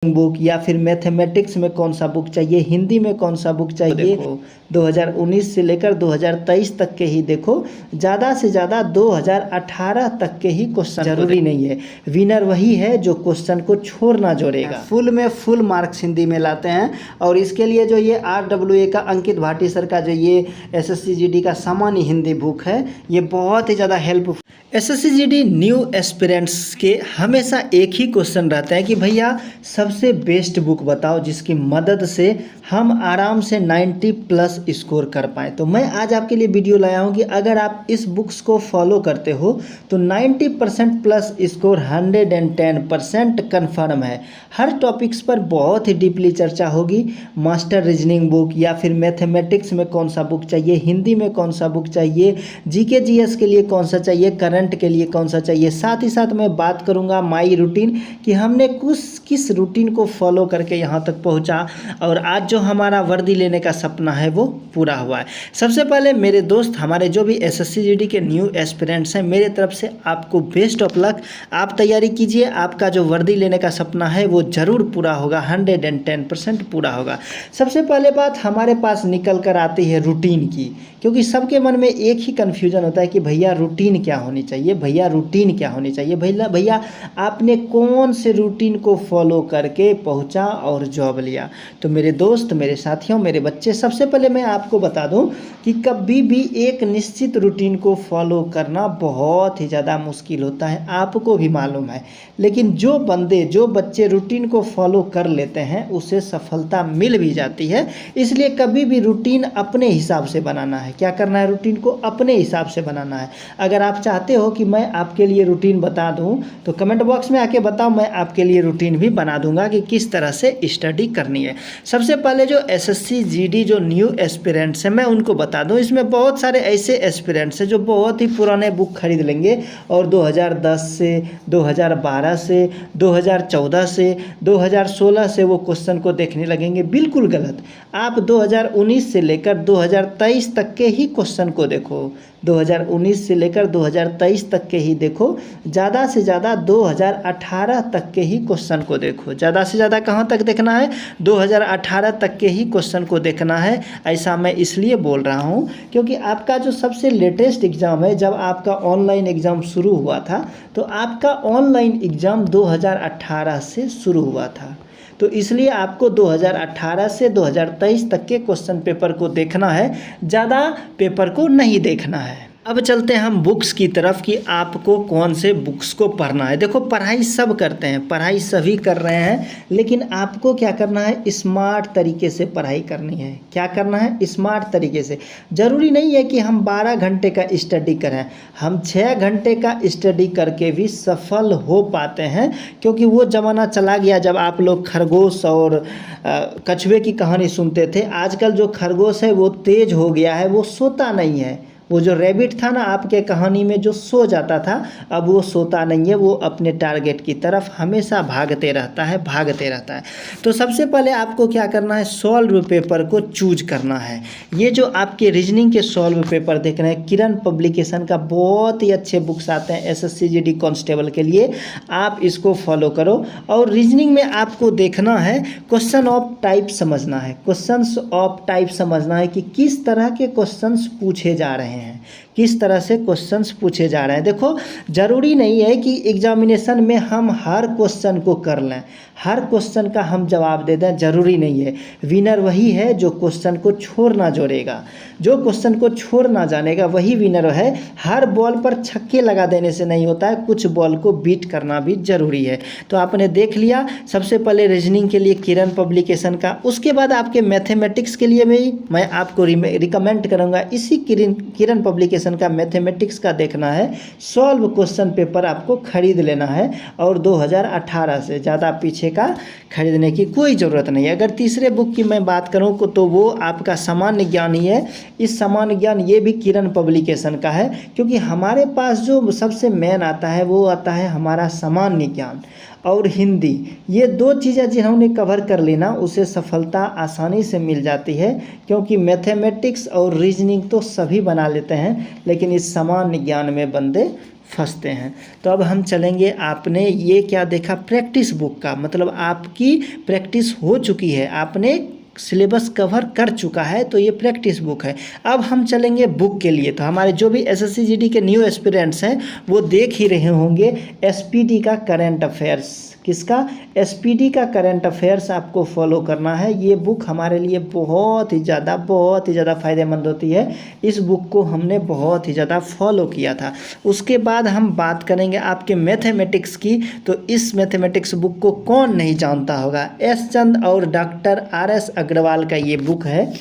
Book या फिर mathematics में कौन सा बुक चाहिए, हिंदी में कौन सा बुक चाहिए। देखो 2019 से लेकर 2023 तक के ही देखो, ज़्यादा से ज़्यादा 2018 तक के ही क्वेश्चन। जरूरी नहीं है, विनर वही है जो क्वेश्चन को छोड़ ना जोड़ेगा। फुल में फुल मार्क्स हिंदी में लाते हैं। और इसके लिए जो ये RWA का अंकित भाटी सर का जो ये SSC GD का सामान्य हिंदी बुक है, ये बहुत ही ज़्यादा helpful. SSC GD new aspirants के हमेशा एक ही क्वेश्चन रहता है कि भैया सबसे बेस्ट बुक बताओ जिसकी मदद से हम आराम से 90+ स्कोर कर पाएँ। तो मैं आज आपके लिए वीडियो लाया हूँ कि अगर आप इस बुक्स को फॉलो करते हो तो 90%+ स्कोर 110% कन्फर्म है। हर टॉपिक्स पर बहुत ही डीपली चर्चा होगी। मास्टर रीजनिंग बुक या फिर मैथमेटिक्स में कौन सा बुक चाहिए, हिंदी में कौन सा बुक चाहिए, GK GS के लिए कौन सा चाहिए, करंट के लिए कौन सा चाहिए। साथ ही साथ मैं बात करूंगा माई रूटीन कि हमने किस रूटीन को फॉलो करके यहाँ तक पहुँचा और आज जो हमारा वर्दी लेने का सपना है वो पूरा हुआ है। सबसे पहले मेरे दोस्त, हमारे जो भी SSC GD के न्यू एस्पिरेंट्स हैं, मेरे तरफ से आपको बेस्ट ऑफ लक। आप तैयारी कीजिए, आपका जो वर्दी लेने का सपना है वो ज़रूर पूरा होगा, 110% पूरा होगा। सबसे पहले बात हमारे पास निकल कर आती है रूटीन की, क्योंकि सबके मन में एक ही कन्फ्यूजन होता है कि भैया रूटीन क्या होनी चाहिए, भैया रूटीन क्या होनी चाहिए, भैया आपने कौन से रूटीन को फॉलो करके पहुंचा और जॉब लिया। तो मेरे दोस्त, मेरे साथियों, मेरे बच्चे, सबसे पहले मैं आपको बता दूं कि कभी भी एक निश्चित रूटीन को फॉलो करना बहुत ही ज़्यादा मुश्किल होता है, आपको भी मालूम है। लेकिन जो बच्चे रूटीन को फॉलो कर लेते हैं उसे सफलता मिल भी जाती है। इसलिए कभी भी रूटीन अपने हिसाब से बनाना है। क्या करना है? रूटीन को अपने हिसाब से बनाना है। अगर आप चाहते हो कि मैं आपके लिए रूटीन बता दूं तो कमेंट बॉक्स में आके बताओ, मैं आपके लिए रूटीन भी बना दूंगा कि किस तरह से स्टडी करनी है। सबसे पहले जो SSC GD जो न्यू एस्पिरेंट्स हैं, मैं उनको बता दूं, इसमें बहुत सारे ऐसे एस्पिरेंट्स हैं जो बहुत ही पुराने बुक खरीद लेंगे और 2010 से, 2012 से, 2014 से, 2016 से वो क्वेश्चन को देखने लगेंगे। बिल्कुल गलत। आप 2019 से लेकर 2023 तक के ही क्वेश्चन को देखो, 2019 से लेकर 2023 तक के ही देखो। ज़्यादा से ज़्यादा 2018 तक के ही क्वेश्चन को देखो। ज़्यादा से ज़्यादा कहाँ तक देखना है? 2018 तक के ही क्वेश्चन को देखना है। ऐसा मैं इसलिए बोल रहा हूँ क्योंकि आपका जो सबसे लेटेस्ट एग्ज़ाम है, जब आपका ऑनलाइन एग्ज़ाम शुरू हुआ था तो आपका ऑनलाइन एग्ज़ाम 2018 से शुरू हुआ था। तो इसलिए आपको 2018 से 2023 तक के क्वेश्चन पेपर को देखना है, ज़्यादा पेपर को नहीं देखना है। अब चलते हैं हम बुक्स की तरफ कि आपको कौन से बुक्स को पढ़ना है। देखो, पढ़ाई सब करते हैं, पढ़ाई सभी कर रहे हैं, लेकिन आपको क्या करना है? स्मार्ट तरीके से पढ़ाई करनी है। क्या करना है? स्मार्ट तरीके से। ज़रूरी नहीं है कि हम 12 घंटे का स्टडी करें, हम 6 घंटे का स्टडी करके भी सफल हो पाते हैं। क्योंकि वो ज़माना चला गया जब आप लोग खरगोश और कछुए की कहानी सुनते थे। आजकल जो खरगोश है वो तेज हो गया है, वो सोता नहीं है। वो जो रैबिट था ना आपके कहानी में, जो सो जाता था, अब वो सोता नहीं है, वो अपने टारगेट की तरफ हमेशा भागते रहता है। तो सबसे पहले आपको क्या करना है? सॉल्व पेपर को चूज करना है। ये जो आपके रीजनिंग के सॉल्व पेपर देख रहे हैं, किरण पब्लिकेशन का बहुत ही अच्छे बुक्स आते हैं SSC GD कांस्टेबल के लिए, आप इसको फॉलो करो। और रीजनिंग में आपको देखना है, क्वेश्चन ऑफ टाइप समझना है। क्वेश्चंस ऑफ टाइप समझना है कि किस तरह के क्वेश्चंस पूछे जा रहे हैं, किस तरह से क्वेश्चंस पूछे जा रहे हैं। देखो, ज़रूरी नहीं है कि एग्जामिनेशन में हम हर क्वेश्चन को कर लें, हर क्वेश्चन का हम जवाब दे दें, ज़रूरी नहीं है। विनर वही है जो क्वेश्चन को छोड़ ना जोड़ेगा, जो क्वेश्चन को छोड़ ना जानेगा वही विनर है। हर बॉल पर छक्के लगा देने से नहीं होता है, कुछ बॉल को बीट करना भी ज़रूरी है। तो आपने देख लिया, सबसे पहले रीजनिंग के लिए किरण पब्लिकेशन का, उसके बाद आपके मैथमेटिक्स के लिए भी मैं आपको रिकमेंड करूँगा इसी किरण पब्लिकेशन का मैथमेटिक्स का देखना है। सॉल्व क्वेश्चन पेपर आपको खरीद लेना है और 2018 से ज़्यादा पीछे का खरीदने की कोई ज़रूरत नहीं है। अगर तीसरे बुक की मैं बात करूँ तो वो आपका सामान्य ज्ञान ही है। इस सामान्य ज्ञान ये भी किरण पब्लिकेशन का है, क्योंकि हमारे पास जो सबसे मेन आता है वो आता है हमारा सामान्य ज्ञान और हिंदी। ये दो चीज़ें जिन्होंने कवर कर ली ना, उसे सफलता आसानी से मिल जाती है। क्योंकि मैथमेटिक्स और रीजनिंग तो सभी बना लेते हैं, लेकिन इस सामान्य ज्ञान में बंदे फंसते हैं। तो अब हम चलेंगे, आपने ये क्या देखा, प्रैक्टिस बुक का मतलब आपकी प्रैक्टिस हो चुकी है, आपने सिलेबस कवर कर चुका है, तो ये प्रैक्टिस बुक है। अब हम चलेंगे बुक के लिए। तो हमारे जो भी एसएससी जीडी के न्यू एस्पिरेंट्स हैं वो देख ही रहे होंगे एसपीडी का करंट अफेयर्स। किसका? एसपीडी का करंट अफेयर्स आपको फॉलो करना है। ये बुक हमारे लिए बहुत ही ज़्यादा फ़ायदेमंद होती है। इस बुक को हमने बहुत ही ज़्यादा फॉलो किया था। उसके बाद हम बात करेंगे आपके मैथमेटिक्स की। तो इस मैथमेटिक्स बुक को कौन नहीं जानता होगा, एस चंद और डॉक्टर आर.एस. अग्रवाल का ये बुक है।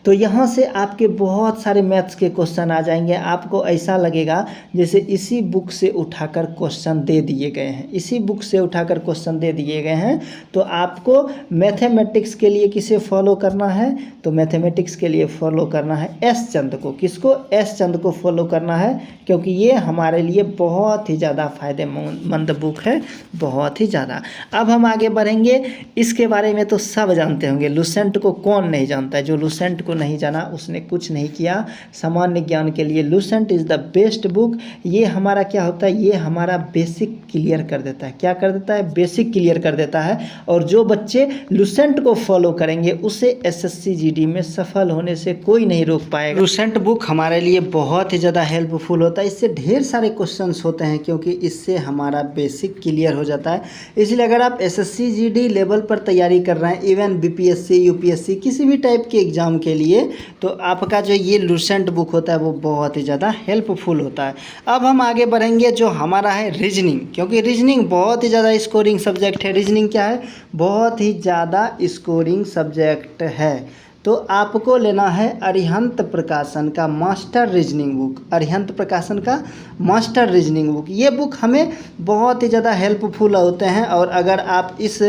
तो यहाँ से आपके बहुत सारे मैथ्स के क्वेश्चन आ जाएंगे। आपको ऐसा लगेगा जैसे इसी बुक से उठाकर क्वेश्चन दे दिए गए हैं, इसी बुक से उठाकर क्वेश्चन दे दिए गए हैं। तो आपको मैथमेटिक्स के लिए किसे फॉलो करना है? तो मैथमेटिक्स के लिए फॉलो करना है एस चंद को। किसको? एस चंद को फॉलो करना है, क्योंकि ये हमारे लिए बहुत ही ज़्यादा फ़ायदेमंद बुक है, बहुत ही ज़्यादा। अब हम आगे बढ़ेंगे। इसके बारे में तो सब जानते होंगे, लुसेंट को कौन नहीं जानता है? जो लुसेंट को नहीं जाना उसने कुछ नहीं किया। सामान्य ज्ञान के लिए Lucent is the best book. ये हमारा क्या होता है, ये हमारा बेसिक क्लियर कर देता है। क्या कर देता है? बेसिक क्लियर कर देता है। और जो बच्चे लुसेंट को फॉलो करेंगे उसे एसएससी जीडी में सफल होने से कोई नहीं रोक पाएगा। लुसेंट बुक हमारे लिए बहुत ही ज़्यादा हेल्पफुल होता है। इससे ढेर सारे क्वेश्चंस होते हैं, क्योंकि इससे हमारा बेसिक क्लियर हो जाता है। इसलिए अगर आप एसएससी जीडी लेवल पर तैयारी कर रहे हैं, इवन बीपीएससी, यूपीएससी, किसी भी टाइप के एग्जाम के लिए, तो आपका जो ये लुसेंट बुक होता है वो बहुत ही ज़्यादा हेल्पफुल होता है। अब हम आगे बढ़ेंगे, जो हमारा है रीजनिंग, क्योंकि रीजनिंग बहुत ही ज़्यादा स्कोरिंग सब्जेक्ट है। रीजनिंग क्या है? बहुत ही ज़्यादा स्कोरिंग सब्जेक्ट है। तो आपको लेना है अरिहंत प्रकाशन का मास्टर रीजनिंग बुक। अरिहंत प्रकाशन का मास्टर रीजनिंग बुक, ये बुक हमें बहुत ही ज़्यादा हेल्पफुल होते हैं। और अगर आप इस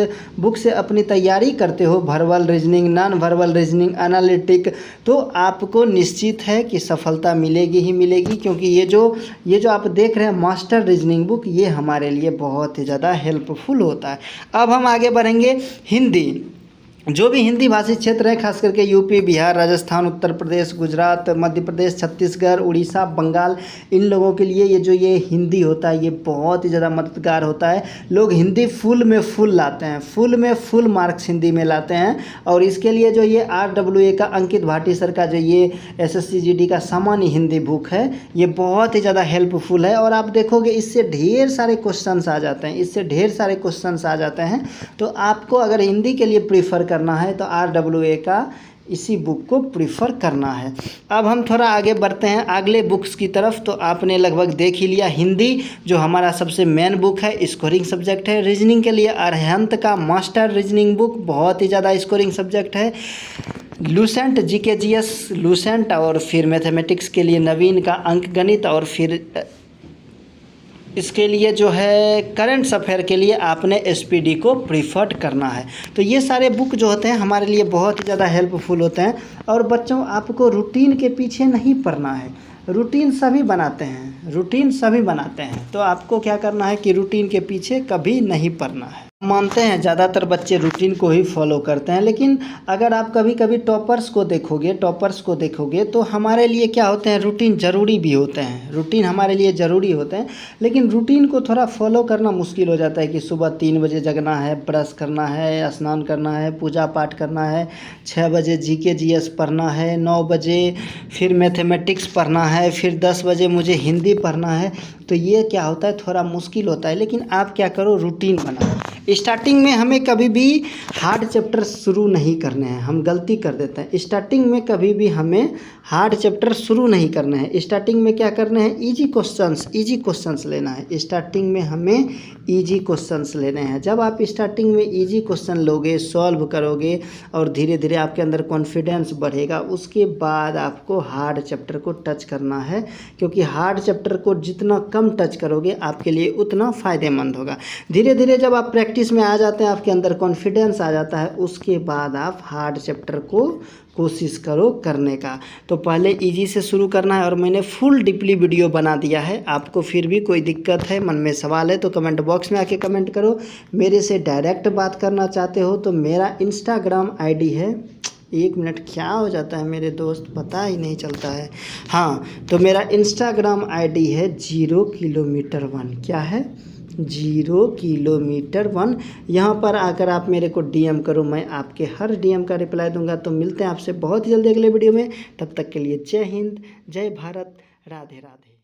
बुक से अपनी तैयारी करते हो, verbal reasoning, non verbal reasoning, analytic, तो आपको निश्चित है कि सफलता मिलेगी ही मिलेगी। क्योंकि ये जो आप देख रहे हैं मास्टर रीजनिंग बुक, ये हमारे लिए बहुत ही ज़्यादा हेल्पफुल होता है। अब हम आगे बढ़ेंगे हिंदी। जो भी हिंदी भाषी क्षेत्र है, खास करके यूपी, बिहार, राजस्थान, उत्तर प्रदेश, गुजरात, मध्य प्रदेश, छत्तीसगढ़, उड़ीसा, बंगाल, इन लोगों के लिए ये हिंदी होता है, ये बहुत ही ज़्यादा मददगार होता है। लोग हिंदी फुल में फुल लाते हैं, फुल में फुल मार्क्स हिंदी में लाते हैं। और इसके लिए जो ये RWA का अंकित भाटी सर का जो ये एसएससी जीडी का सामान्य हिंदी बुक है, ये बहुत ही ज़्यादा हेल्पफुल है। और आप देखोगे इससे ढेर सारे क्वेश्चंस आ जाते हैं, इससे ढेर सारे क्वेश्चंस आ जाते हैं। तो आपको अगर हिंदी के लिए प्रीफर करना है तो RWA का इसी बुक को प्रीफर करना है। अब हम थोड़ा आगे बढ़ते हैं अगले बुक्स की तरफ। तो आपने लगभग देख ही लिया, हिंदी जो हमारा सबसे मेन बुक है, स्कोरिंग सब्जेक्ट है। रीजनिंग के लिए अरिहंत का मास्टर रीजनिंग बुक बहुत ही ज़्यादा स्कोरिंग सब्जेक्ट है। लुसेंट जीके जीएस लुसेंट, और फिर मैथमेटिक्स के लिए नवीन का अंक गणित, और फिर इसके लिए जो है करंट अफेयर के लिए आपने एसपीडी को प्रीफर्ड करना है। तो ये सारे बुक जो होते हैं हमारे लिए बहुत ही ज़्यादा हेल्पफुल होते हैं। और बच्चों, आपको रूटीन के पीछे नहीं पड़ना है, रूटीन सभी बनाते हैं, रूटीन सभी बनाते हैं। तो आपको क्या करना है कि रूटीन के पीछे कभी नहीं पड़ना है। मानते हैं ज़्यादातर बच्चे रूटीन को ही फॉलो करते हैं, लेकिन अगर आप कभी कभी टॉपर्स को देखोगे तो हमारे लिए क्या होते हैं, रूटीन ज़रूरी भी होते हैं, रूटीन हमारे लिए ज़रूरी होते हैं। लेकिन रूटीन को थोड़ा फॉलो करना मुश्किल हो जाता है कि सुबह 3 बजे जगना है, ब्रश करना है, स्नान करना है, पूजा पाठ करना है, 6 बजे जीके जीएस पढ़ना है, 9 बजे फिर मैथमेटिक्स पढ़ना है, फिर 10 बजे मुझे हिंदी पढ़ना है। तो ये क्या होता है, थोड़ा मुश्किल होता है। लेकिन आप क्या करो, रूटीन बनाओ। स्टार्टिंग में हमें कभी भी हार्ड चैप्टर शुरू नहीं करने हैं, हम गलती कर देते हैं। स्टार्टिंग में कभी भी हमें हार्ड चैप्टर शुरू नहीं करना है। स्टार्टिंग में क्या करना है, इजी क्वेश्चंस लेना है। स्टार्टिंग में हमें इजी क्वेश्चंस लेने हैं। जब आप स्टार्टिंग में इजी क्वेश्चन लोगे, सॉल्व करोगे, और धीरे धीरे आपके अंदर कॉन्फिडेंस बढ़ेगा, उसके बाद आपको हार्ड चैप्टर को टच करना है। क्योंकि हार्ड चैप्टर को जितना कम टच करोगे आपके लिए उतना फ़ायदेमंद होगा। धीरे धीरे जब आप प्रैक्टिस में आ जाते हैं, आपके अंदर कॉन्फिडेंस आ जाता है, उसके बाद आप हार्ड चैप्टर को कोशिश करो करने का। तो पहले इजी से शुरू करना है। और मैंने फुल डीपली वीडियो बना दिया है। आपको फिर भी कोई दिक्कत है, मन में सवाल है, तो कमेंट बॉक्स में आके कमेंट करो। मेरे से डायरेक्ट बात करना चाहते हो तो मेरा इंस्टाग्राम आईडी है 1 मिनट क्या हो जाता है मेरे दोस्त, पता ही नहीं चलता है। हाँ, तो मेरा इंस्टाग्राम आईडी है 0 किलोमीटर 1। क्या है? 0 किलोमीटर 1। यहाँ पर आकर आप मेरे को DM करो, मैं आपके हर DM का रिप्लाई दूंगा। तो मिलते हैं आपसे बहुत ही जल्दी अगले वीडियो में। तब तक के लिए जय हिंद, जय भारत, राधे राधे।